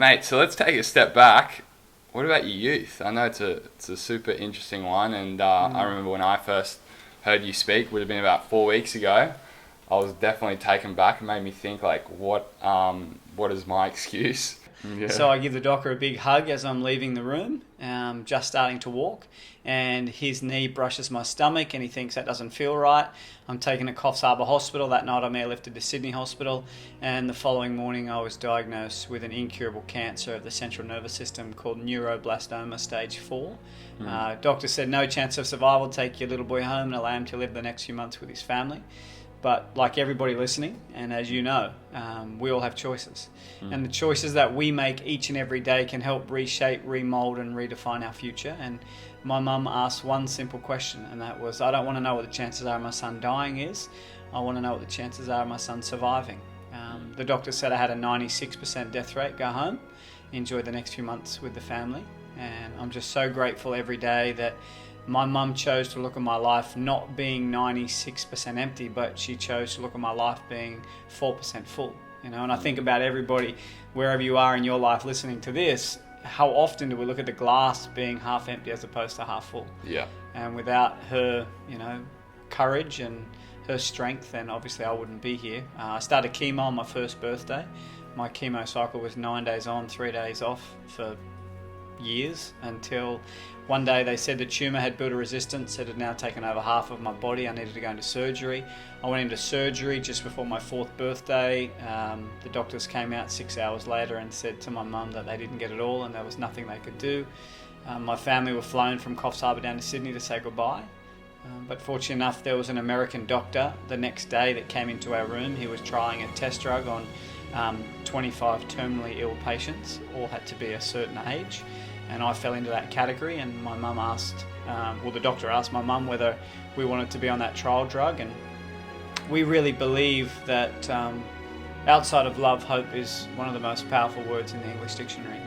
Mate, so let's take a step back. What about your youth? I know it's a super interesting one, and I remember when I first heard you speak, would have been about 4 weeks ago. I was definitely taken back. It made me think, like, what is my excuse? Yeah. So I give the doctor a big hug as I'm leaving the room, just starting to walk, and his knee brushes my stomach and he thinks that doesn't feel right. I'm taken to Coffs Harbour Hospital. That night I'm airlifted to Sydney Hospital, and the following morning I was diagnosed with an incurable cancer of the central nervous system called neuroblastoma stage 4. Doctor said no chance of survival, take your little boy home and allow him to live the next few months with his family. But like everybody listening, and as you know, we all have choices. And the choices that we make each and every day can help reshape, remold, and redefine our future. And my mum asked one simple question, and that was, I don't want to know what the chances are of my son dying is. I want to know what the chances are of my son surviving. The doctor said I had a 96% death rate. Go home, enjoy the next few months with the family. And I'm just so grateful every day that my mum chose to look at my life not being 96% empty, but she chose to look at my life being 4% full. And I think about everybody, wherever you are in your life listening to this, how often do we look at the glass being half empty as opposed to half full? Yeah. And without her, courage and her strength, then obviously I wouldn't be here. I started chemo on my first birthday. My chemo cycle was 9 days on, 3 days off for years, until one day they said the tumour had built a resistance. It had now taken over half of my body. I needed to go into surgery. I went into surgery just before my 4th birthday. The doctors came out 6 hours later and said to my mum that they didn't get it all and there was nothing they could do. My family were flown from Coffs Harbour down to Sydney to say goodbye. But fortunately enough, there was an American doctor the next day that came into our room. He was trying a test drug on 25 terminally ill patients, all had to be a certain age. And I fell into that category, and my mum asked, the doctor asked my mum whether we wanted to be on that trial drug. And we really believe that outside of love, hope is one of the most powerful words in the English dictionary.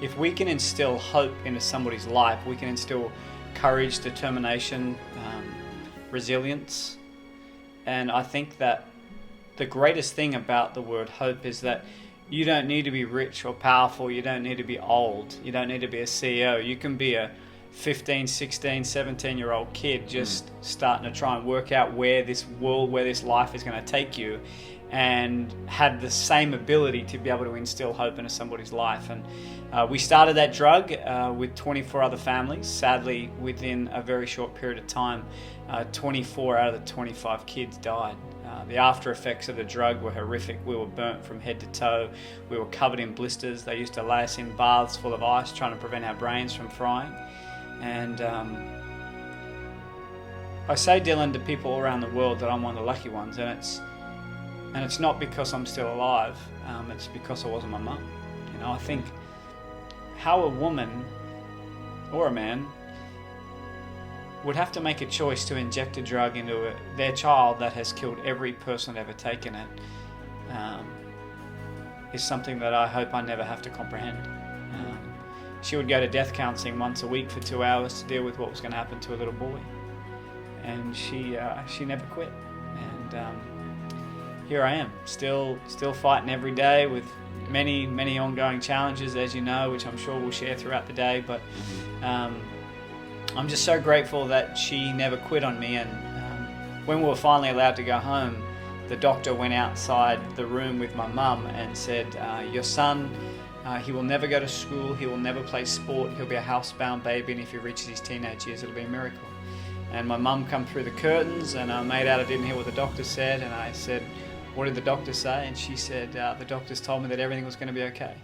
If we can instill hope into somebody's life, we can instill courage, determination, resilience. And I think that the greatest thing about the word hope is that you don't need to be rich or powerful. You don't need to be old. You don't need to be a CEO. You can be a 15, 16, 17-year-old kid just starting to try and work out where this world, where this life is going to take you, and have the same ability to be able to instill hope into somebody's life. And we started that drug with 24 other families. Sadly, within a very short period of time, 24 out of the 25 kids died. The after effects of the drug were horrific. We were burnt from head to toe. We were covered in blisters. They used to lay us in baths full of ice, trying to prevent our brains from frying. And I say, Dylan, to people around the world that I'm one of the lucky ones, and it's not because I'm still alive. It's because I wasn't my mum. I think how a woman or a man would have to make a choice to inject a drug into their child that has killed every person ever taken it is something that I hope I never have to comprehend. She would go to death counselling once a week for 2 hours to deal with what was going to happen to a little boy, and she never quit. And here I am, still fighting every day with many ongoing challenges, as you know, which I'm sure we'll share throughout the day. But I'm just so grateful that she never quit on me. And when we were finally allowed to go home, the doctor went outside the room with my mum and said, your son, he will never go to school, he will never play sport, he'll be a housebound baby, and if he reaches his teenage years, it'll be a miracle. And my mum come through the curtains, and I made out I didn't hear what the doctor said, and I said, what did the doctor say? And she said, the doctors told me that everything was going to be okay.